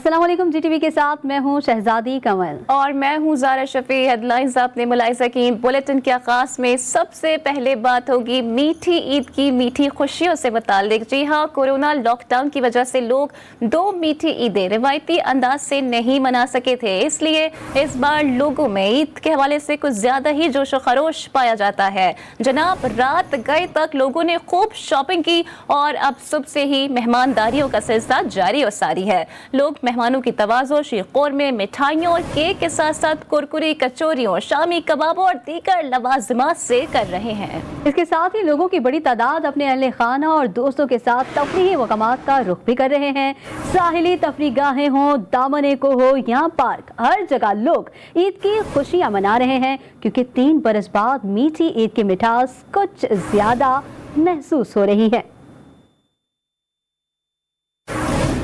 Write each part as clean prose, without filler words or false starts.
अस्सलाम वालेकुम। जीटीवी के साथ मैं हूं शहजादी कमल और मैं हूं ज़ारा शफी। हेडलाइंस आपने मुलाहिजा की। बुलेटिन के आगाज में सबसे पहले बात होगी मीठी ईद की मीठी खुशियों से मुताल्लिक। जी हाँ, कोरोना लॉकडाउन की वजह से लोग दो मीठी ईदें रिवायती अंदाज से नहीं मना सके थे, इसलिए इस बार लोगों में ईद के हवाले से कुछ ज्यादा ही जोश व खरोश पाया जाता है। जनाब, रात गए तक लोगों ने खूब शॉपिंग की और अब सुबह से ही मेहमानदारियों का सिलसिला जारी और सारी है। लोग मेहमानों की तवाज़ो, शीरखुर्मे, मिठाइयों और केक के साथ साथ कुरकुरी, कचौरियों, शामी कबाबों और दीगर लवाज़िमात से कर रहे हैं। इसके साथ ही लोगों की बड़ी तादाद अपने अहले खाना और दोस्तों के साथ तफरीही मकामात का रुख भी कर रहे हैं। साहिली तफरीगाहें हों, दामने को हो या पार्क, हर जगह लोग ईद की खुशियां मना रहे हैं, क्योंकि 3 बरस बाद मीठी ईद की मिठास कुछ ज्यादा महसूस हो रही है।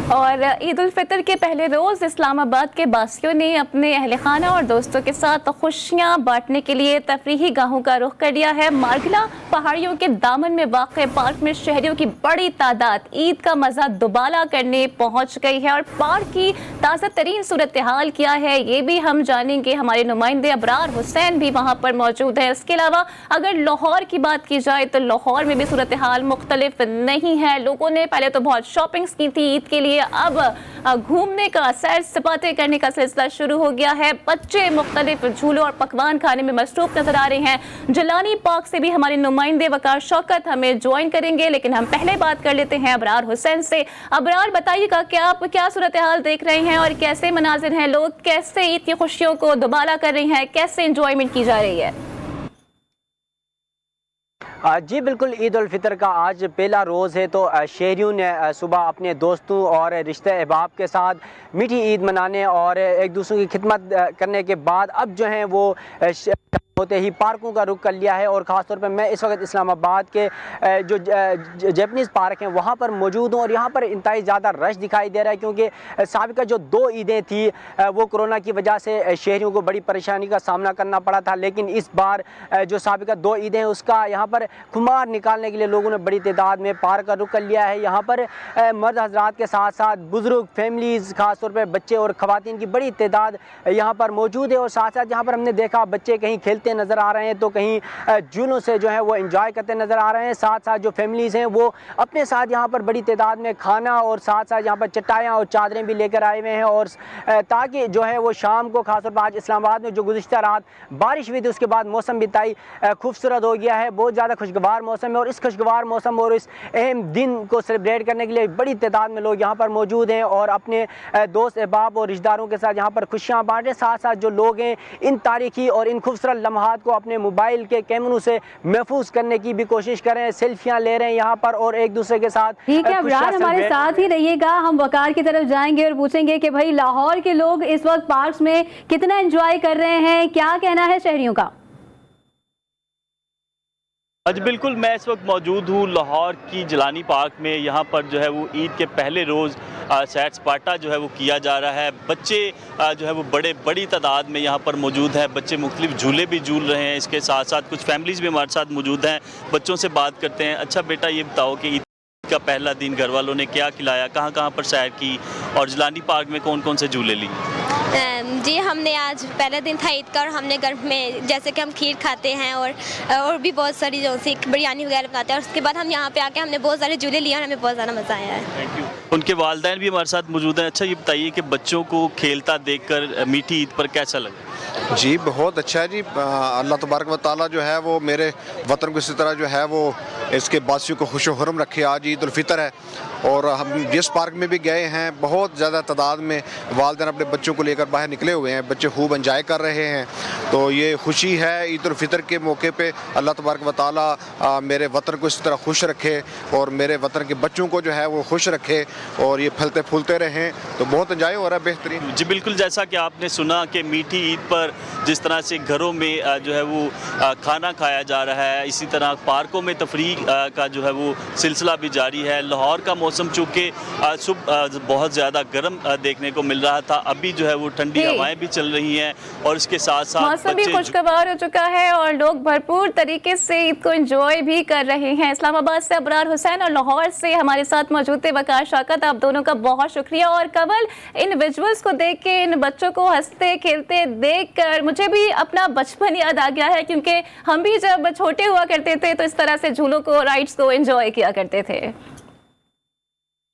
और ईद उल फितर के पहले रोज़ इस्लामाबाद के बासियों ने अपने अहले खाना और दोस्तों के साथ खुशियां बांटने के लिए तफरीही गाहों का रुख कर लिया है। मार्गला पहाड़ियों के दामन में वाक़ पार्क में शहरियों की बड़ी तादाद ईद का मज़ा दुबाला करने पहुंच गई है और पार्क की ताज़ा तरीन सूरत हाल क्या है ये भी हम जानेंगे। हमारे नुमाइंदे अबरार हुसैन भी वहाँ पर मौजूद है। इसके अलावा अगर लाहौर की बात की जाए तो लाहौर में भी सूरत हाल मुख्तलिफ नहीं है। लोगों ने पहले तो बहुत शॉपिंग्स की थी ईद के लिए, अब घूमने का, सैर सपाटे करने का सिलसिला शुरू हो गया है। बच्चे मुख्तलिफ झूलों और पकवान खाने में मसरूफ नजर आ रहे हैं। जिलानी पार्क से भी हमारे नुमाइंदे वकार शौकत हमें ज्वाइन करेंगे, लेकिन हम पहले बात कर लेते हैं अबरार हुसैन से। अबरार, बताइएगा क्या आप क्या सूरत हाल देख रहे हैं और कैसे मनाजिर हैं, लोग कैसे ईद की खुशियों को दुबाला कर रहे हैं, कैसे इंजॉयमेंट की जा रही है? जी बिल्कुल, ईद उल फितर का आज पहला रोज़ है, तो शहरियों ने सुबह अपने दोस्तों और रिश्ते अहबाब के साथ मीठी ईद मनाने और एक दूसरे की खिदमत करने के बाद अब जो हैं वो होते ही पार्कों का रुख कर लिया है। और ख़ास तौर पर मैं इस वक्त इस्लामाबाद के जो जैपनीज़ पार्क हैं वहाँ पर मौजूद हूँ और यहाँ पर इंतहाई ज़्यादा रश दिखाई दे रहा है, क्योंकि साबिक़ा जो 2 ईदें थी वो कोरोना की वजह से शहरियों को बड़ी परेशानी का सामना करना पड़ा था, लेकिन इस बार जो साबिक़ा 2 ईदें हैं उसका यहाँ पर खुमार निकालने के लिए लोगों ने बड़ी तादाद में पार्क का रुख कर लिया है। यहाँ पर मर्द हजरात के साथ साथ बुज़ुर्ग, फैमिलीज़, ख़ास तौर पर बच्चे और ख़वातीन की बड़ी तादाद यहाँ पर मौजूद है। और साथ साथ यहाँ पर हमने देखा बच्चे कहीं खेलते नज़र आ रहे हैं तो कहीं झूलों से जो है वो एंजॉय करते नज़र आ रहे हैं। साथ साथ जो फैमिलीज़ हैं वो अपने साथ यहाँ पर बड़ी तादाद में खाना और साथ साथ यहाँ पर चटाइयाँ और चादरें भी लेकर आए हुए हैं, और ताकि जो है वो शाम को, खासतौर पर आज इस्लामाबाद में जो गुज़िश्ता रात बारिश हुई थी उसके बाद मौसम भी इंतहाई खूबसूरत हो गया है, बहुत ज़्यादा खुशगवार मौसम है। और इस खुशगवार मौसम और इस अहम दिन को सेलिब्रेट करने के लिए बड़ी तादाद में लोग यहाँ पर मौजूद हैं और अपने दोस्त अहबाब और रिश्तेदारों के साथ यहाँ पर खुशियाँ बाँट रहे हैं। साथ साथ जो लोग हैं इन तारीखी और इन खूबसूरत लम्हात को अपने मोबाइल के कैमरों से महफूज करने की भी कोशिश कर रहे हैं, सेल्फियां ले रहे हैं यहाँ पर और एक दूसरे के साथ। ठीक है अबरार, हमारे साथ ही रहिएगा, हम वकार की तरफ जाएंगे और पूछेंगे कि भाई लाहौर के लोग इस वक्त पार्क्स में कितना एंजॉय कर रहे हैं, क्या कहना है शहरियों का? आज बिल्कुल, मैं इस वक्त मौजूद हूँ लाहौर की जिलानी पार्क में। यहाँ पर जो है वो ईद के पहले रोज़ सैर सपाटा जो है वो किया जा रहा है। बच्चे जो है वो बड़ी तादाद में यहाँ पर मौजूद हैं। बच्चे मुख्तलिफ झूले भी झूल रहे हैं। इसके साथ साथ कुछ फैमिलीज़ भी हमारे साथ मौजूद हैं। बच्चों से बात करते हैं। अच्छा बेटा, ये बताओ कि ईद का पहला दिन घर वालों ने क्या खिलाया, कहाँ कहाँ पर सैर की और जिलानी पार्क में कौन कौन से झूले लिए? जी, हमने आज पहला दिन था ईद का और हमने घर में जैसे कि हम खीर खाते हैं और भी बहुत सारी जो सी बिरयानी वगैरह बनाते हैं, और उसके बाद हम यहाँ पे आके हमने बहुत सारे झूले लिए और हमें बहुत ज़्यादा मज़ा आया है। Thank you. उनके वालिदैन भी हमारे साथ मौजूद हैं। अच्छा, ये बताइए कि बच्चों को खेलता देखकर मीठी ईद पर कैसा लगा? जी बहुत अच्छा है जी। अल्लाह तबारक व तआला जो है वो मेरे वतन को इसी तरह जो है वो इसके बासियों को खुश हुर्म रखे। आज ईद उल फितर है और हम जिस पार्क में भी गए हैं बहुत ज़्यादा तादाद में वालिदैन अपने बच्चों को लेकर बाहर निकले हुए हैं। बच्चे खूब एंजॉय कर रहे हैं, तो ये खुशी है ईद उल फितर के मौके पे। अल्लाह तबारक व तआला मेरे वतन को इस तरह खुश रखे और मेरे वतन के बच्चों को जो है वो खुश रखे और ये फलते फूलते रहें, तो बहुत एंजॉय हो रहा है, बेहतरीन। जी बिल्कुल, जैसा कि आपने सुना कि मीठी ईद पर जिस तरह से घरों में जो है वो खाना खाया जा रहा है, इसी तरह पार्कों में तफरीह का जो है वो सिलसिला भी जारी है। लाहौर का मौसम चूँकि सुबह बहुत ज़्यादा गर्म देखने को मिल रहा था, अभी जो है वो ठंडी हवाएं भी चल रही हैं और इसके साथ साथ मौसम भी बच्चे खुशगवार हो चुका है और लोग भरपूर तरीके से ईद को एंजॉय भी कर रहे हैं। इस्लामाबाद से अबरार हुसैन और लाहौर से हमारे साथ मौजूद थे वकार शौकत, आप दोनों का बहुत शुक्रिया। और कवल, इन विजुअल्स को देख के, इन बच्चों को हंसते खेलते देख कर मुझे भी अपना बचपन याद आ गया है, क्योंकि हम भी जब छोटे हुआ करते थे तो इस तरह से झूलों को, राइड्स को एंजॉय किया करते थे।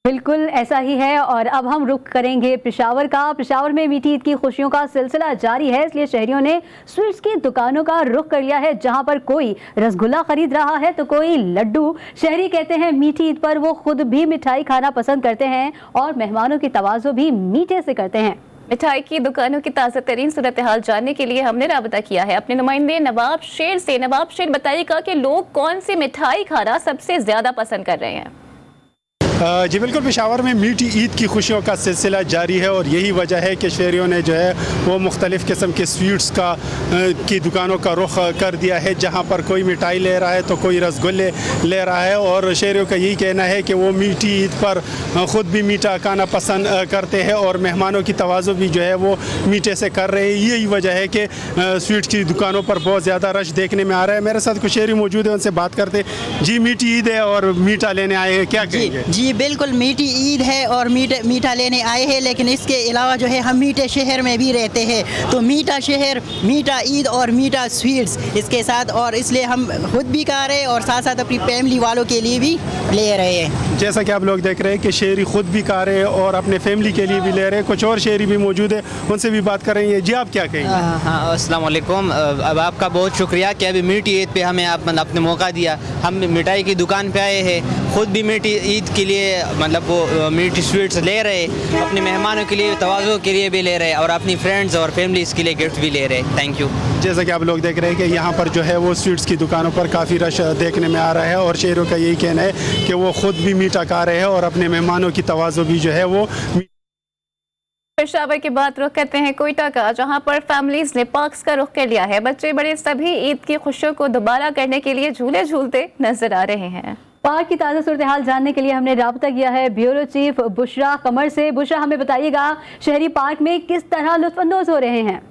बिल्कुल ऐसा ही है। और अब हम रुख करेंगे पेशावर का। पेशावर में मीठी ईद की खुशियों का सिलसिला जारी है, इसलिए शहरियों ने स्वीट्स की दुकानों का रुख कर लिया है, जहां पर कोई रसगुल्ला खरीद रहा है तो कोई लड्डू। शहरी कहते हैं मीठी ईद पर वो खुद भी मिठाई खाना पसंद करते हैं और मेहमानों की तवाज़ो भी मीठे से करते हैं। मिठाई की दुकानों की ताज़ा तरीन सूरत हाल जानने के लिए हमने राबता किया है अपने नुमाइंदे नवाब शेर से। नवाब शेर, बताइएगा कि लोग कौन सी मिठाई खाना सबसे ज़्यादा पसंद कर रहे हैं? जी बिल्कुल, पेशावर में मीठी ईद की खुशियों का सिलसिला जारी है और यही वजह है कि शहरियों ने जो है वो मुख्तलिफ़ किस्म के स्वीट्स की दुकानों का रुख कर दिया है, जहां पर कोई मिठाई ले रहा है तो कोई रसगुल्ले ले रहा है। और शहरियों का यही कहना है कि वो मीठी ईद पर ख़ुद भी मीठा खाना पसंद करते हैं और मेहमानों की तवाज़ो भी जो है वो मीठे से कर रहे हैं। यही वजह है कि स्वीट्स की दुकानों पर बहुत ज़्यादा रश देखने में आ रहा है। मेरे साथ कुछ शहरी मौजूद है, उनसे बात करते। जी, मीठी ईद है और मीठा लेने आए हैं, क्या कहेंगे? जी बिल्कुल, मीठी ईद है और मीठा लेने आए हैं, लेकिन इसके अलावा जो है हम मीठे शहर में भी रहते हैं, तो मीठा शहर, मीठा ईद और मीठा स्वीट्स इसके साथ, और इसलिए हम खुद भी खा रहे हैं और साथ साथ अपनी फैमिली वालों के लिए भी ले रहे हैं। जैसा कि आप लोग देख रहे हैं कि शहरी खुद भी खा रहे हैं और अपने फैमिली के लिए भी ले रहे हैं। कुछ और शहरी भी मौजूद है, उनसे भी बात करेंगे। जी, आप क्या कहेंगे? हाँ, अस्सलाम वालेकुम। अब आपका बहुत शुक्रिया कि अभी मीठी ईद पे हमें आपने मौका दिया। हम मिठाई की दुकान पे आए हैं, खुद भी मीठी ईद के लिए मतलब वो मीठी स्वीट्स ले रहे, अपने मेहमानों के लिए, तवाज़ो के लिए भी ले रहे और अपनी फ्रेंड्स और फैमिलीज़ के लिए गिफ्ट भी ले रहे। Thank you. जैसा कि आप लोग देख रहे हैं कि यहाँ पर जो है वो स्वीट्स की दुकानों पर काफ़ी रश देखने में आ रहा है और शहरों का यही कहना है कि वो खुद भी मीठा खा रहे हैं और अपने मेहमानों की तवाज़ो भी जो है वो। पेशावर की बात रुख करते हैं कोयटा का, जहां पर फैमिलीज ने पार्क्स का रुख कर लिया है। बच्चे बड़े सभी ईद की खुशियों को दोबारा करने के लिए झूले झूलते नजर आ रहे हैं। पार्क की ताज़ा सूरत हाल जानने के लिए हमने राब्ता किया है ब्यूरो चीफ बुशरा कमर से। बुशरा, हमें बताइएगा शहरी पार्क में किस तरह लुत्फअंदोज हो रहे हैं?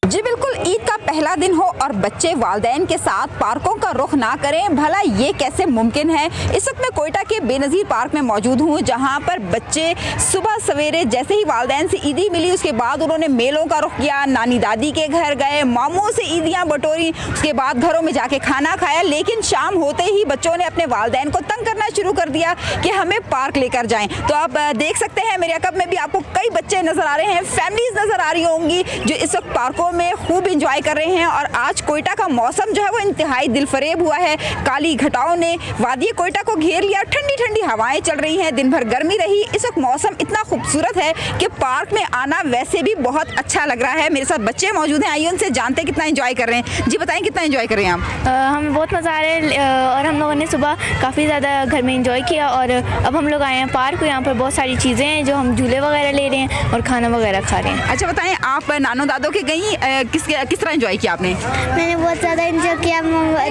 जी बिल्कुल, ईद का पहला दिन हो और बच्चे वालिदैन के साथ पार्कों का रुख ना करें, भला ये कैसे मुमकिन है। इस वक्त मैं कोयटा के बेनज़ीर पार्क में मौजूद हूँ, जहाँ पर बच्चे सुबह सवेरे जैसे ही वालिदैन से ईदी मिली उसके बाद उन्होंने मेलों का रुख किया, नानी दादी के घर गए, मामों से ईदियाँ बटोरी, उसके बाद घरों में जाके खाना खाया। लेकिन शाम होते ही बच्चों ने अपने वालिदैन को तंग करना शुरू कर दिया कि हमें पार्क लेकर जाएँ। तो आप देख सकते हैं मेरे अकब में भी आपको कई बच्चे नज़र आ रहे हैं, फैमिलीज नज़र आ रही होंगी जो इस वक्त पार्कों में खूब इंजॉय कर रहे हैं। और आज कोयटा का मौसम जो है वो इंतहाई दिलफरेब हुआ है। काली घटाओं ने वादी कोयटा को घेर लिया, ठंडी ठंडी हवाएं चल रही हैं, दिन भर गर्मी रही। इस वक्त मौसम इतना खूबसूरत है कि पार्क में आना वैसे भी बहुत अच्छा लग रहा है। मेरे साथ बच्चे मौजूद हैं, आइए उनसे जानते कितना इंजॉय कर रहे हैं। जी बताएं, कितना इंजॉय कर रहे हैं आप? हमें बहुत मज़ा आ रहा है और हम लोगों ने सुबह काफ़ी ज़्यादा घर में इंजॉय किया और अब हम लोग आए हैं पार्क। यहाँ पर बहुत सारी चीज़ें हैं जो हम झूले वगैरह ले रहे हैं और खाना वगैरह खा रहे हैं। अच्छा बताएं, आप नानो दादो के गई, किस तरह एंजॉय किया आपने? मैंने बहुत ज़्यादा इंजॉय किया।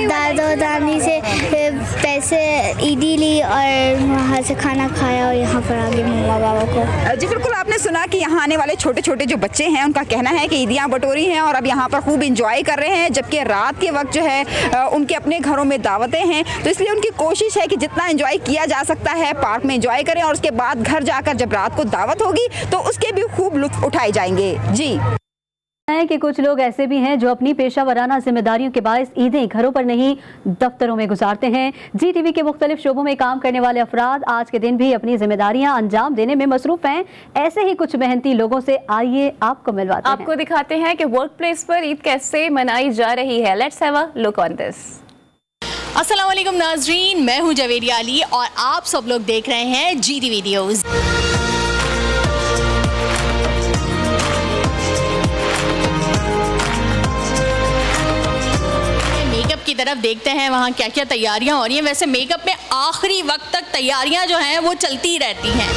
दादो दादी से पैसे ईदी ली और वहाँ से खाना खाया और यहाँ पर आ गए मम्मा पापा को। जी बिल्कुल, आपने सुना कि यहाँ आने वाले छोटे छोटे जो बच्चे हैं उनका कहना है कि ईदियाँ बटोरी हैं और अब यहाँ पर खूब इंजॉय कर रहे हैं, जबकि रात के वक्त जो है उनके अपने घरों में दावतें हैं। तो इसलिए उनकी कोशिश है कि जितना इंजॉय किया जा सकता है पार्क में इंजॉय करें और उसके बाद घर जाकर जब रात को दावत होगी तो उसके भी खूब लुत्फ उठाए जाएंगे। जी है कि कुछ लोग ऐसे भी हैं जो अपनी पेशा वराना जिम्मेदारियों के बायस ईदें घरों पर नहीं दफ्तरों में गुजारते हैं। जी टीवी के मुख्तलिफ शोबों में काम करने वाले अफराद आज के दिन भी अपनी जिम्मेदारियां अंजाम देने में मसरूफ हैं। ऐसे ही कुछ मेहनती लोगों से आइए आपको मिलवाते हैं। आपको दिखाते हैं कि वर्क प्लेस पर ईद कैसे मनाई जा रही है। Let's have a look on this. अस्सलाम वालेकुम नाजरीन, मैं हूं जवेरिया अली और आप सब लोग देख रहे हैं जीटी वीडियोस। मेकअप की तरफ देखते हैं वहाँ क्या क्या तैयारियां हो रही हैं। वैसे मेकअप में आखिरी वक्त तक तैयारियां जो हैं वो चलती ही रहती हैं।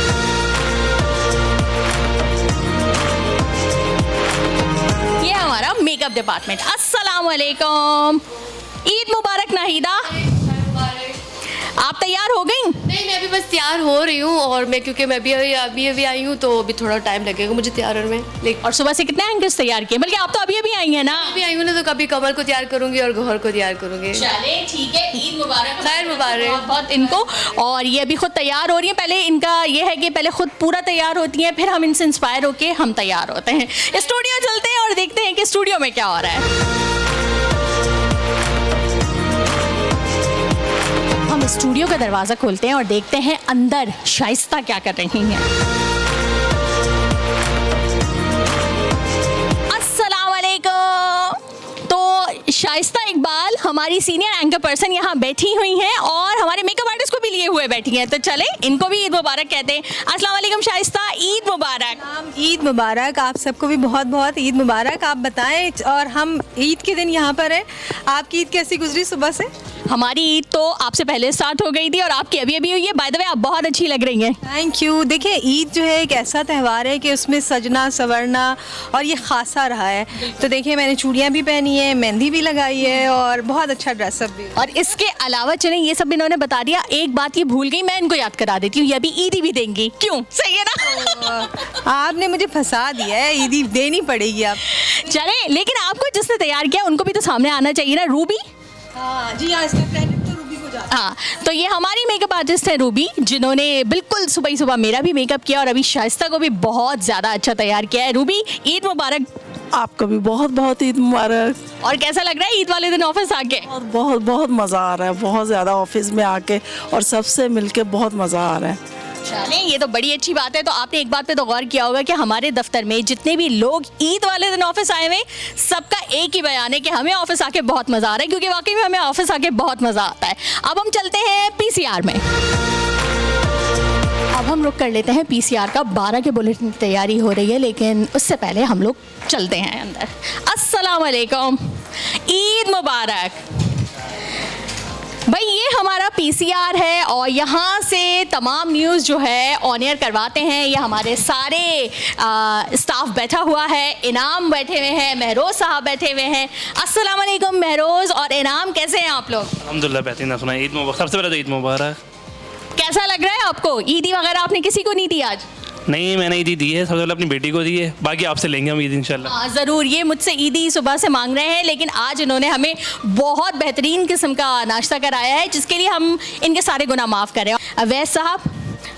ये हमारा मेकअप डिपार्टमेंट। अस्सलाम वालेकुम, ईद मुबारक नाहिदा। आप तैयार हो गई? नहीं, मैं अभी बस तैयार हो रही हूँ और मैं क्योंकि मैं भी अभी आई हूँ तो अभी थोड़ा टाइम लगेगा मुझे तैयार होने में। लेकिन और सुबह से कितने एंकर्स तैयार किए? बल्कि आप तो अभी अभी आई हैं ना? अभी आई हूँ ना, तो कभी कमर को तैयार करूँगी और गौहर को तैयार करूँगी। चले ठीक है, ईद मुबारक। खैर मुबारक बहुत इनको। और ये अभी खुद तैयार हो रही हैं। पहले इनका ये है कि पहले खुद पूरा तैयार होती हैं, फिर हम इनसे इंस्पायर होके हम तैयार होते हैं। स्टूडियो चलते हैं और देखते हैं कि स्टूडियो में क्या हो रहा है। हम स्टूडियो का दरवाज़ा खोलते हैं और देखते हैं अंदर शाइस्ता क्या कर रही हैं। अस्सलाम वालेकुम। तो शाइस्ता इकबाल हमारी सीनियर एंकर पर्सन यहाँ बैठी हुई हैं और हमारे मेकअप आर्टिस्ट को भी लिए हुए बैठी हैं, तो चले इनको भी ईद मुबारक कहते हैं। अस्सलाम वालेकुम शाइस्ता, ईद मुबारक। ईद मुबारक, आप सबको भी बहुत बहुत ईद मुबारक। आप बताएं, और हम ईद के दिन यहाँ पर हैं, आपकी ईद कैसी गुजरी सुबह से? हमारी ईद तो आपसे पहले स्टार्ट हो गई थी और आपकी अभी अभी हुई है। बाय द वे आप बहुत अच्छी लग रही हैं। Thank you. देखिए, ईद जो है एक ऐसा त्यौहार है कि उसमें सजना संवरना और ये खासा रहा है। तो देखिए, मैंने चूड़ियाँ भी पहनी है, मेहंदी भी लगाई है और बहुत अच्छा ड्रेसअप भी। और इसके अलावा चलें, ये सब इन्होंने बता दिया, एक बात ये भूल गई, मैं इनको याद करा देती हूँ, ये अभी ईदी भी देंगी। क्यों? सही है ना? आपने मुझे फंसा दिया है, ईदी देनी पड़ेगी आप। चले, लेकिन आपको जिसने तैयार किया उनको भी तो सामने आना चाहिए ना। रूबी? हाँ जी, हाँ, इसका क्रेडिट तो रूबी को जाता है। हाँ, तो ये हमारी मेकअप आर्टिस्ट है रूबी, जिन्होंने बिल्कुल सुबह ही सुबह मेरा भी मेकअप किया और अभी शाइस्ता को भी बहुत ज़्यादा अच्छा तैयार किया है। रूबी, ईद मुबारक। आपको भी बहुत बहुत ईद मुबारक। और कैसा लग रहा है ईद वाले दिन ऑफिस आके? बहुत बहुत मज़ा आ रहा है, बहुत ज़्यादा ऑफिस में आके और सबसे मिलके बहुत मज़ा आ रहा है। चलें, ये तो बड़ी अच्छी बात है। तो आपने एक बात पे तो गौर किया होगा कि हमारे दफ्तर में जितने भी लोग ईद वाले दिन ऑफिस आए हुए, सबका एक ही बयान है कि हमें ऑफिस आके बहुत मज़ा आ रहा है, क्योंकि वाकई में हमें ऑफिस आके बहुत मज़ा आता है। अब हम चलते हैं पीसीआर में। अब हम रुक कर लेते हैं पीसीआर का। 12 के बुलेटिन की तैयारी हो रही है, लेकिन उससे पहले हम लोग चलते हैं अंदर। अस्सलाम वालेकुम, ईद मुबारक। भाई, ये हमारा पीसीआर है और यहाँ से तमाम न्यूज़ जो है ऑन एयर करवाते हैं। ये हमारे सारे स्टाफ बैठा हुआ है। इनाम बैठे हुए हैं, महरोज़ साहब बैठे हुए हैं। अस्सलाम वालेकुम महरोज़ और इनाम, कैसे हैं आप लोग? अल्हम्दुलिल्लाह बेहतरीन। सुना ईद मुबारक। सबसे पहले तो ईद मुबारक। कैसा लग रहा है आपको? ईदी वगैरह आपने किसी को नहीं दी आज? नहीं, मैंने ईदी दी है, सबसे पहले अपनी बेटी को दी है, बाकी आपसे लेंगे हम ईद इंशाल्लाह। हाँ ज़रूर, ये मुझसे ईदी सुबह से मांग रहे हैं, लेकिन आज इन्होंने हमें बहुत बेहतरीन किस्म का नाश्ता कराया है, जिसके लिए हम इनके सारे गुनाह माफ़ कर रहे हैं। अवैस साहब,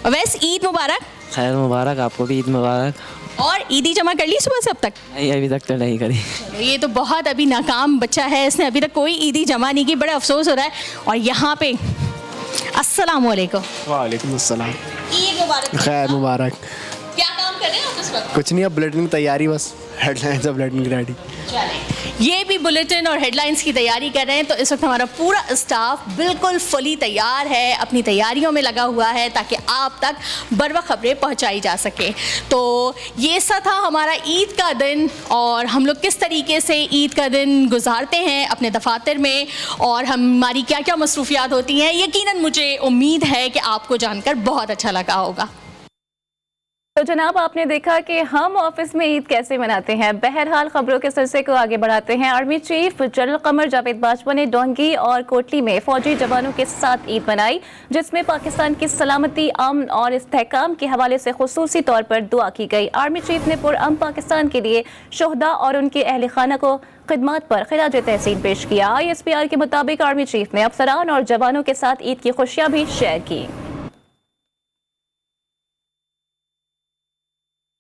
अवैस, ईद मुबारक। खैर मुबारक, आपको भी ईद मुबारक। और ईदी जमा कर ली सुबह से अब तक? नहीं, अभी तक तो नहीं करी। ये तो बहुत अभी नाकाम बच्चा है, इसने अभी तक कोई ईदी जमा नहीं की, बड़ा अफसोस हो रहा है। और यहाँ पे अस्सलाम वालेकुम। वालेकुम अस्सलाम। ईद मुबारक। खैर मुबारक। क्या काम कर रहे हैं आप इस वक्त? कुछ नहीं, अब बुलेटिन की तैयारी, बस हेडलाइंस अब बुलेटिन की रेडी। ये भी बुलेटिन और हेडलाइंस की तैयारी कर रहे हैं। तो इस वक्त हमारा पूरा स्टाफ बिल्कुल फुली तैयार है, अपनी तैयारियों में लगा हुआ है, ताकि आप तक बरवक्त खबरें पहुंचाई जा सके। तो ये सब था हमारा ईद का दिन और हम लोग किस तरीके से ईद का दिन गुजारते हैं अपने दफातर में और हमारी क्या क्या मसरूफियात होती हैं। यकीनन मुझे उम्मीद है कि आपको जानकर बहुत अच्छा लगा होगा। तो जनाब, आपने देखा कि हम ऑफिस में ईद कैसे मनाते हैं। बहरहाल खबरों के सिलसिले को आगे बढ़ाते हैं। Army chief general Qamar Javed Bajwa ने डोंगी और कोटली में फौजी जवानों के साथ ईद मनाई, जिसमें पाकिस्तान की सलामती, अमन और इस्तेहकाम के हवाले से खुसूसी तौर पर दुआ की गई। आर्मी चीफ ने पुरअमन पाकिस्तान के लिए शोहदा और उनके अहल खाना को खिदमत पर खिराज तहसीन पेश किया। ISPR के मुताबिक आर्मी चीफ ने अफसरान और जवानों के साथ ईद की खुशियाँ भी शेयर की।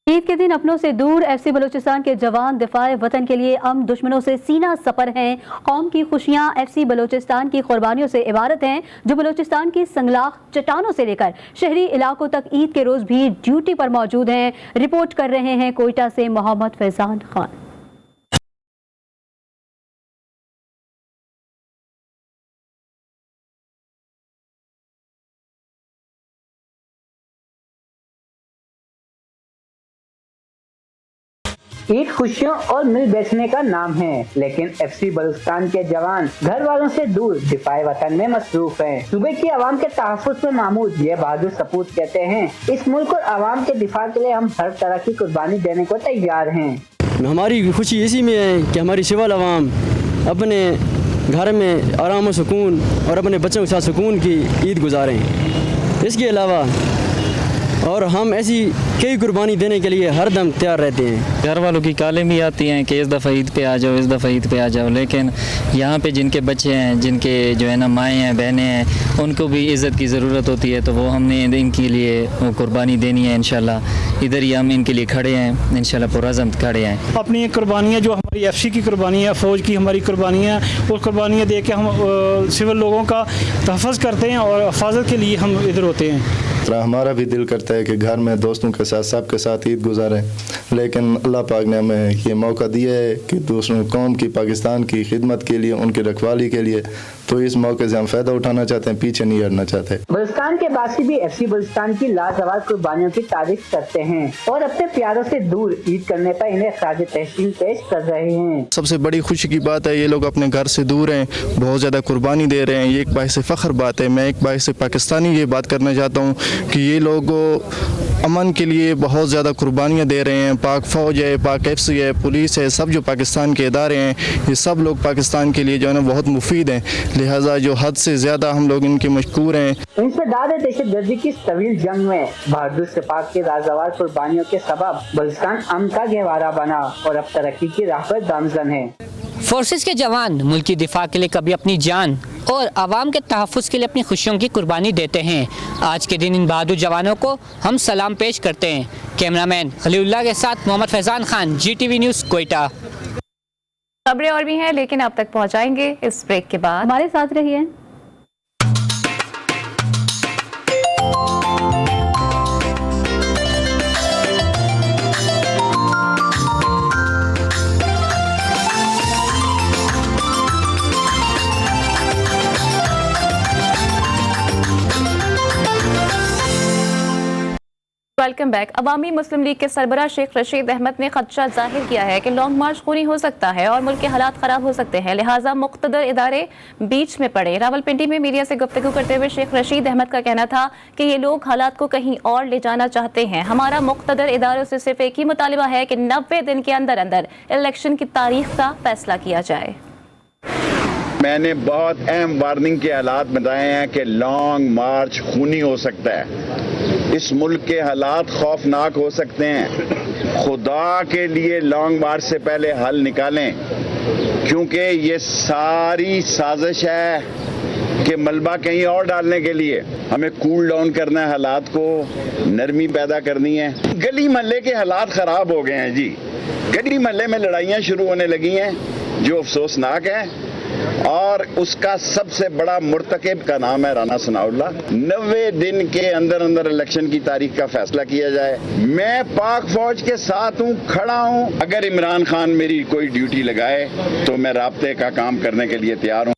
ईद के दिन अपनों से दूर FC बलूचिस्तान के जवान दिफाए वतन के लिए दुश्मनों से सीना सपर हैं। कौम की खुशियां FC बलूचिस्तान की कुर्बानियों से इबारत हैं, जो बलूचिस्तान की संगलाख चट्टानों से लेकर शहरी इलाकों तक ईद के रोज़ भी ड्यूटी पर मौजूद हैं। रिपोर्ट कर रहे हैं कोयटा से मोहम्मद फैजान खान। ईद खुशियों और मिल बैठने का नाम है, लेकिन FC बलूचिस्तान के जवान घर वालों से दूर दिफाए वतन में मसरूफ हैं। सूबे की आवाम के तहफ़्फ़ुज़ में मामूद ये बहादुर सपूत कहते हैं, इस मुल्क और आवाम के दिफा के लिए हम हर तरह की कुर्बानी देने को तैयार हैं। हमारी खुशी इसी में है कि हमारी सिविल आवाम अपने घर में आराम और सुकून और अपने बच्चों के साथ सुकून की ईद गुजारें। इसके अलावा और हम ऐसी कई कुर्बानी देने के लिए हर दम तैयार रहते हैं। घर वालों की कालें भी आती हैं कि इस दफ़ा ईद पे आ जाओ, इस दफ़ा ईद पे आ जाओ, लेकिन यहाँ पे जिनके बच्चे हैं, जिनके जो है ना माएँ हैं, बहनें हैं, उनको भी इज़्ज़त की ज़रूरत होती है, तो वो हमने इनके लिए वो कुर्बानी देनी है। इंशाल्लाह इधर ही हम इनके लिए खड़े हैं, इंशाल्लाह पुरअज़्म खड़े हैं। अपनी कुर्बानियाँ जो हमारी FC की कुर्बानी है, फ़ौज की हमारी कुर्बानियाँ, वो कुर्बानियाँ दे के हम सिविल लोगों का तहफ़्फ़ुज़ करते हैं और हिफाजत के लिए हम इधर होते हैं। हमारा भी दिल करता है कि घर में दोस्तों के साथ सबके साथ ईद गुजारें, लेकिन अल्लाह पाक ने हमें ये मौका दिया है कि दूसरों कौम की, पाकिस्तान की खिदमत के लिए, उनकी रखवाली के लिए, तो इस मौके से हम फ़ायदा उठाना चाहते हैं, पीछे नहीं हटना चाहते। बलूचिस्तान के बासी भी FC बलूचिस्तान की लाजवाब कुर्बानियों की तारीफ करते हैं और अपने प्यारों से दूर ईद करने पर इन्हें ख़राज तहसीन पेश कर रहे हैं। सबसे बड़ी खुशी की बात है ये लोग अपने घर से दूर हैं, बहुत ज़्यादा कुर्बानी दे रहे हैं, ये एक बाइस फ़ख्र बात है। मैं एक बाइस पाकिस्तानी ये बात करना चाहता हूँ कि ये लोग अमन के लिए बहुत ज़्यादा कुर्बानियाँ दे रहे हैं। पाक फ़ौज है, पाक FC है, पुलिस है, सब जो पाकिस्तान के इदारे हैं, ये सब लोग पाकिस्तान के लिए जो है ना बहुत मुफीद हैं, लिहाजा जो हद से ज़्यादा हम लोग इनके मशकूर हैं। इंसदाद दहशतगर्दी की तवील जंग में बहादुर सिपाह की राज़ावार कुर्बानियों के सबब बलूचिस्तान अमन का गहवारा बना और अब तरक्की की राह पर गामज़न है। फोर्सेस के जवान मुल्क की दिफा के लिए कभी अपनी जान और आवाम के तहफ़्फ़ुज़ के लिए अपनी खुशियों की कुर्बानी देते हैं। आज के दिन इन बहादुर जवानों को हम सलाम पेश करते हैं। कैमरामैन खलीलुल्लाह के साथ मोहम्मद फैज़ान खान, GTV न्यूज़, कोयटा। खबरें और भी हैं, लेकिन अब तक पहुंचाएंगे इस ब्रेक के बाद। हमारे साथ रहिए। Welcome back. अवामी मुस्लिम लीग के सरबराह शेख रशीद अहमद ने खदशा जाहिर किया है कि लॉन्ग मार्च खूनी हो सकता है और मुल्क के हालात ख़राब हो सकते हैं, लिहाजा मुक़्तदर इदारे बीच में पड़े। रावलपिंडी में मीडिया से गुफ्तगू करते हुए शेख रशीद अहमद का कहना था कि ये लोग हालात को कहीं और ले जाना चाहते हैं। हमारा मुक़्तदर इदारों से सिर्फ एक ही मुतालिबा है कि 90 दिन के अंदर अंदर इलेक्शन की तारीख का फैसला किया जाए। मैंने बहुत अहम वार्निंग के हालात बताए हैं कि लॉन्ग मार्च खूनी हो सकता है, इस मुल्क के हालात खौफनाक हो सकते हैं। खुदा के लिए लॉन्ग मार्च से पहले हल निकालें, क्योंकि ये सारी साजिश है कि मलबा कहीं और डालने के लिए। हमें कूल डाउन करना है, हालात को नरमी पैदा करनी है। गली मोहल्ले के हालात ख़राब हो गए हैं जी, गली मोहल्ले में लड़ाइयाँ शुरू होने लगी हैं जो अफसोसनाक है, और उसका सबसे बड़ा मुर्तकिब का नाम है राना सनाउल्लाह। 90 दिन के अंदर अंदर इलेक्शन की तारीख का फैसला किया जाए। मैं पाक फौज के साथ हूँ, खड़ा हूँ। अगर इमरान खान मेरी कोई ड्यूटी लगाए तो मैं राब्ते का काम करने के लिए तैयार हूँ।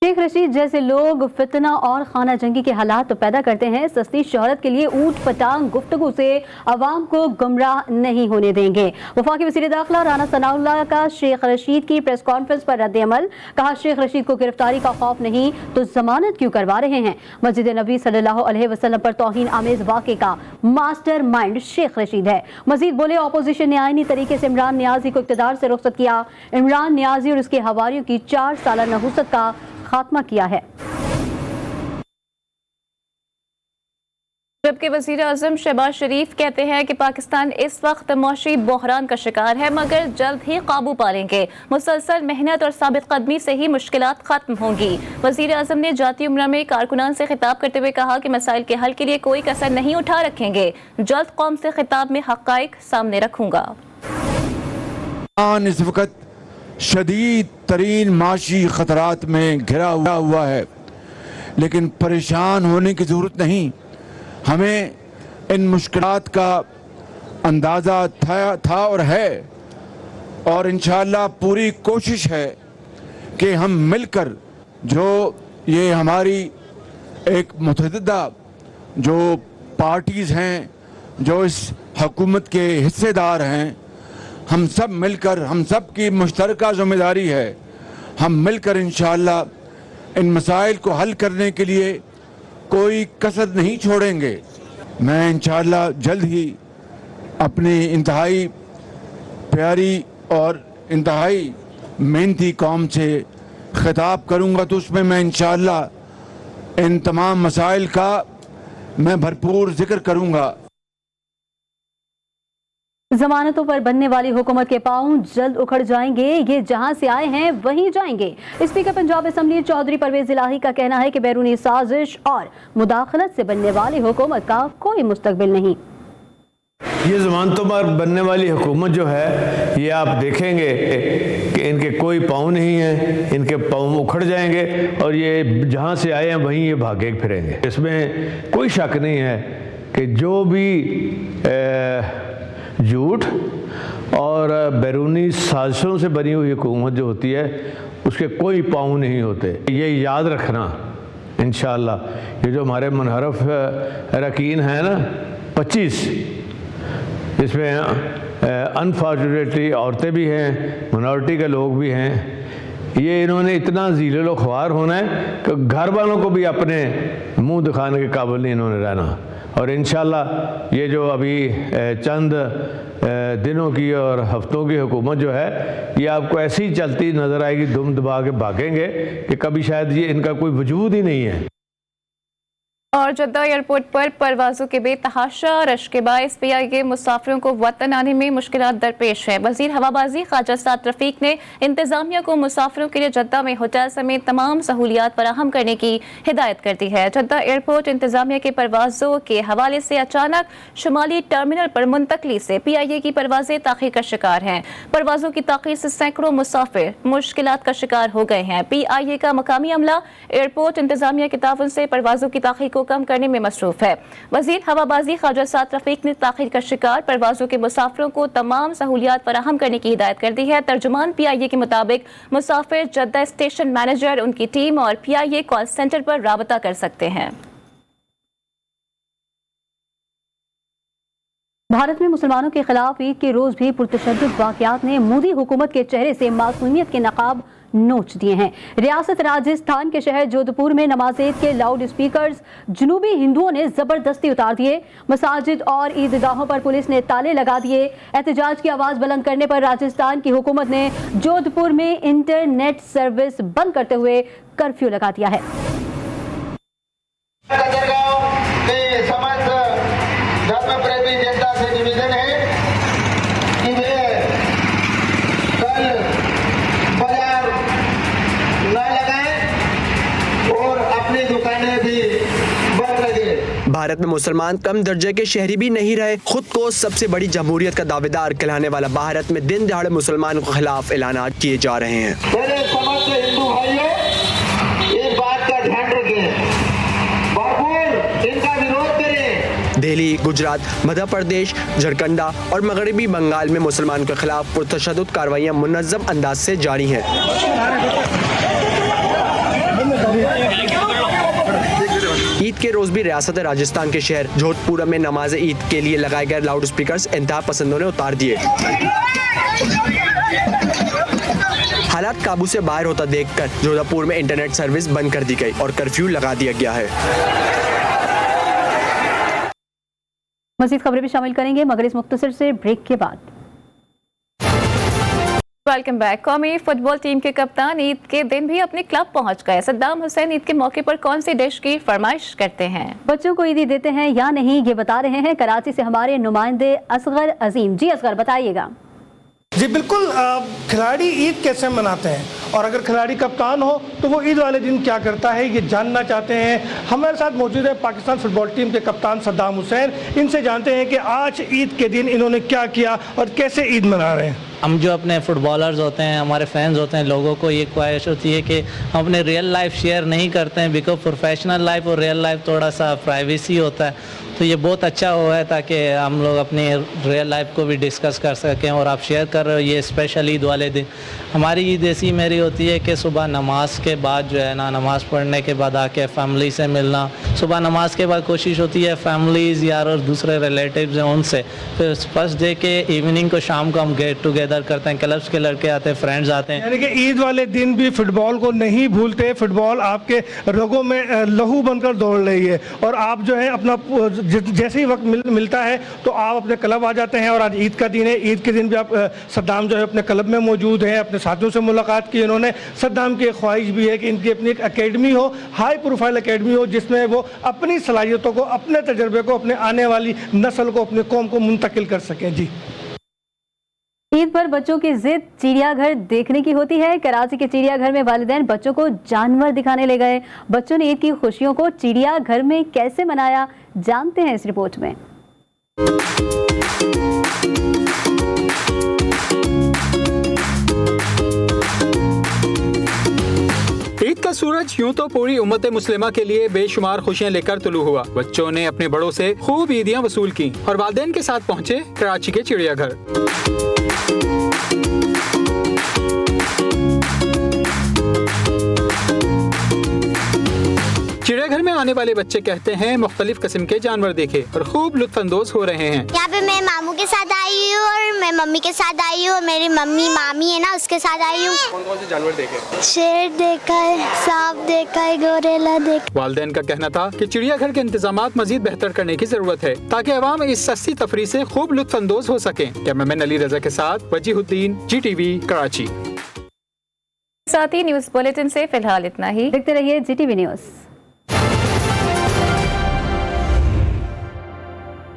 शेख रशीद जैसे लोग फितना और खाना जंगी के हालात तो पैदा करते हैं, सस्ती शोहरत के लिए ऊट पटांग गुफ्तगू से अवाम को गुमराह नहीं होने देंगे। वफाकी वज़ीर दाखिला राना सनाउल्लाह का शेख रशीद की प्रेस कॉन्फ्रेंस पर रद्द अमल। कहा, शेख रशीद को गिरफ्तारी का खौफ नहीं तो जमानत क्यों करवा रहे हैं। मस्जिद नबी सल्लल्लाहु अलैहि वसल्लम पर तौहीन आमेज वाक़े का मास्टर माइंड शेख रशीद है। मजीद बोले, अपोजिशन ने आईनी तरीके से इमरान नियाजी को इक़्तिदार से रुखसत किया। इमरान नियाजी और उसके हवारियों की 4 साला नहुसत का खात्मा किया है। जबकि वज़ीर आज़म शहबाज शरीफ कहते हैं कि पाकिस्तान इस वक्त मौशी बहरान का शिकार है, मगर जल्द ही काबू पा लेंगे। मुसलसल मेहनत और साबित कदमी से ही मुश्किलात खत्म होंगी। वज़ीर आज़म ने जाती उम्रा में कारकुनान से खिताब करते हुए कहा कि मसाइल के हल के लिए कोई कसर नहीं उठा रखेंगे। जल्द कौम से खिताब में हक़ाइक़ सामने रखूंगा। इस वक्त शदीद तरीन माशी ख़तरात में घिरा हुआ है, लेकिन परेशान होने की ज़रूरत नहीं। हमें इन मुश्किलात का अंदाज़ा था और है, और इंशाअल्लाह पूरी कोशिश है कि हम मिलकर जो ये हमारी एक मुतहद्दा जो पार्टीज़ हैं, जो इस हुकूमत के हिस्सेदार हैं, हम सब मिलकर, हम सब की मुश्तरका ज़िम्मेदारी है, हम मिलकर इंशाअल्लाह इन मसाइल को हल करने के लिए कोई कसर नहीं छोड़ेंगे। मैं इंशाअल्लाह जल्द ही अपनी इंतहाई प्यारी और इंतहाई मेहनती कौम से खिताब करूँगा तो उसमें मैं इंशाअल्लाह इन तमाम मसाइल का मैं भरपूर जिक्र करूँगा। जमानतों पर बनने वाली हुकूमत के पांव जल्द उखड़ जाएंगे, ये जहां से आए हैं वहीं जाएंगे। स्पीकर पंजाब असम्बली चौधरी परवेज इलाही का कहना है कि बैरूनी साजिश और मुदाखलत से बनने वाली हुकूमत का कोई मुस्तकबिल नहीं। ये जमानतों पर बनने वाली हुकूमत जो है ये आप देखेंगे कि इनके कोई पाँव नहीं है, इनके पाँव उखड़ जाएंगे और ये जहाँ से आए हैं वहीं ये भागे फिरेंगे। इसमें कोई शक नहीं है कि जो भी झूठ और बैरूनी साजिशों से बनी हुई हुकूमत जो होती है उसके कोई पाँव नहीं होते। ये याद रखना इंशाअल्लाह। ये जो हमारे मुनहरफ अरकान हैं ना 25, इसमें अनफॉर्चुनेटली औरतें भी हैं, मिनॉरिटी के लोग भी हैं। ये इन्होंने इतना ज़ील ख्वार होना है कि घर वालों को भी अपने मुंह दिखाने के काबिल नहीं इन्होंने रहना। और इंशाअल्लाह ये जो अभी चंद दिनों की और हफ्तों की हुकूमत जो है ये आपको ऐसी ही चलती नज़र आएगी, दुम दबा के भागेंगे कि कभी शायद ये इनका कोई वजूद ही नहीं है। और जद्दा एयरपोर्ट पर परवाज़ों के बेतहाशा रश के बायस PIA मुसाफिरों को वतन आने में मुश्किलात दरपेश है। वज़ीर हवाबाजी ख्वाजा साद रफ़ीक ने इंतज़ामिया को मुसाफिरों के लिए जद्दा में होटल समेत तमाम सहूलियात फराहम करने की हिदायत कर दी है। जद्दा एयरपोर्ट इंतज़ामिया के परवाज़ों के हवाले से अचानक शुमाली टर्मिनल पर मुंतकली से PIA की परवाज़ें ताख़ीर का शिकार हैं। परवाज़ों की ताख़ीर से सैकड़ों मुसाफिर मुश्किलात का शिकार हो गए हैं। PIA का मकामी अमला एयरपोर्ट इंतज़ामिया के ताउन से परवाज़ों की ताख़ीर को कम करने में मसरूफ है। वज़ीर हवाबाजी ख्वाजा साद रफ़ीक ने ताख़ीर का शिकार परवाज़ों के मुसाफिरों को तमाम सहूलियात फराहम करने की हिदायत कर दी है। तर्जुमान PIA के मुताबिक मुसाफिर जद्दा स्टेशन मैनेजर, उनकी टीम और PIA कॉल सेंटर पर राबता कर सकते हैं। भारत में मुसलमानों के खिलाफ ईद के रोज भी पुरतशद्दुद वाक़यात ने मोदी हुकूमत के चेहरे से मासूमियत के नकाब नोच दिए हैं। रियासत राजस्थान के शहर जोधपुर में नमाज ईद के लाउड स्पीकर्स जुनूबी हिंदुओं ने जबरदस्ती उतार दिए। मसाजिद और ईदगाहों पर पुलिस ने ताले लगा दिए। एहतजाज की आवाज बुलंद करने पर राजस्थान की हुकूमत ने जोधपुर में इंटरनेट सर्विस बंद करते हुए कर्फ्यू लगा दिया है। निवेदन है कि वे कल बाजार न लगाएं और अपनी दुकानें भी बंद रखें। भारत में मुसलमान कम दर्जे के शहरी भी नहीं रहे। खुद को सबसे बड़ी जमहूरियत का दावेदार कहलाने वाला भारत में दिन दहाड़े मुसलमानों के खिलाफ ऐलानात किए जा रहे हैं। पहले समस्त हिंदू भाइयों एक बात का ध्यान रखें, भरपूर इनका विरोध करें। दिल्ली, गुजरात, मध्य प्रदेश, झारखंड और मगरबी बंगाल में मुसलमानों के खिलाफ पुरतशद्दुद कार्रवाइयां मुनज़्ज़म अंदाज से जारी हैं। ईद के रोज भी रियासत राजस्थान के शहर जोधपुर में नमाज ईद के लिए लगाए गए लाउड स्पीकर्स इंतहा पसंदों ने उतार दिए। हालात काबू से बाहर होता देखकर जोधपुर में इंटरनेट सर्विस बंद कर दी गई और कर्फ्यू लगा दिया गया है। मज़ीद खबरें भी शामिल करेंगे मगर इस मुख्तसर से ब्रेक के बाद। Welcome back. कौमी फुटबॉल टीम के कप्तान ईद के दिन भी अपने क्लब पहुंच गए। सद्दाम हुसैन ईद के मौके पर कौन सी डिश की फरमाइश करते हैं, बच्चों को ईदी देते हैं या नहीं, ये बता रहे हैं कराची से हमारे नुमाइंदे असगर अजीम। जी असगर, बताइएगा। जी बिल्कुल, खिलाड़ी ईद कैसे मनाते हैं और अगर खिलाड़ी कप्तान हो तो वो ईद वाले दिन क्या करता है ये जानना चाहते हैं। हमारे साथ मौजूद है पाकिस्तान फुटबॉल टीम के कप्तान सद्दाम हुसैन। इनसे जानते हैं कि आज ईद के दिन इन्होंने क्या किया और कैसे ईद मना रहे हैं। हम जो अपने फुटबॉलर्स होते हैं, हमारे फैंस होते हैं, लोगों को ये ख्वाहिश होती है कि हम अपने रियल लाइफ शेयर नहीं करते हैं, बिकॉज प्रोफेशनल लाइफ और रियल लाइफ थोड़ा सा प्राइवेसी होता है। तो ये बहुत अच्छा हुआ है ताकि हम लोग अपनी रियल लाइफ को भी डिस्कस कर सकें और आप शेयर कर रहे हो ये स्पेशल ईद वाले दिन। हमारी ईद ऐसी मेरी होती है कि सुबह नमाज के बाद जो है ना, नमाज़ पढ़ने के बाद आके फैमिली से मिलना। सुबह नमाज के बाद कोशिश होती है फैमिलीज़, यार और दूसरे रिलेटिव्स हैं उनसे, फिर फर्स्ट डे के इवनिंग को शाम को हम गेट टुगेदर गैदर करते हैं, क्लब्स के लड़के आते हैं, फ्रेंड्स आते हैं। यानी कि ईद वाले दिन भी फुटबॉल को नहीं भूलते, फुटबॉल आपके रगों में लहू बनकर दौड़ रही है और आप जो है अपना जैसे ही वक्त मिलता है तो आप अपने क्लब आ जाते हैं। और आज ईद का दिन है, ईद के दिन भी आप सद्दाम जो है अपने क्लब में मौजूद हैं, अपने साथियों से मुलाकात की इन्होंने। सद्दाम की एक ख्वाहिश भी है कि इनकी अपनी एक एकेडमी हो, हाई प्रोफाइल एकेडमी हो, जिसमें वो अपनी सलाहियतों को, अपने तजर्बे को, अपने आने वाली नस्ल को, अपने कौम को मुंतकिल कर सकें। जी, ईद पर बच्चों की जिद चिड़ियाघर देखने की होती है। कराची के चिड़ियाघर में वालिदैन बच्चों को जानवर दिखाने ले गए। बच्चों ने ईद की खुशियों को चिड़ियाघर में कैसे मनाया, जानते हैं इस रिपोर्ट में। ईद का सूरज यूं तो पूरी उम्मत मुस्लिमा के लिए बेशुमार खुशियां लेकर तुलू हुआ। बच्चों ने अपने बड़ों से खूब ईदियां वसूल की और वालिदैन के साथ पहुंचे कराची के चिड़ियाघर। चिड़ियाघर में आने वाले बच्चे कहते हैं मुख्तलिफ किस्म के जानवर देखे और खूब लुत्फानंदोज हो रहे हैं। यहाँ पे मैं मामू के साथ आई हूँ और मैं मम्मी के साथ आई हूँ, मेरी मम्मी मामी है ना उसके साथ आई हूँ। कौन कौन से जानवर देखे? शेर देखा है, सांप देखा है, गोरेला देखा। वालिदैन का कहना था कि चिड़ियाघर के इंतजामात मजीद बेहतर करने की जरूरत है ताकि अवाम इस सस्ती तफरीह से खूब लुत्फानंदोज हो सके। कैमरामैन अली रजा के साथ वजीहुद्दीन, GTV कराची। साथ ही न्यूज बुलेटिन से फिलहाल इतना ही। देखते रहिए GTV न्यूज।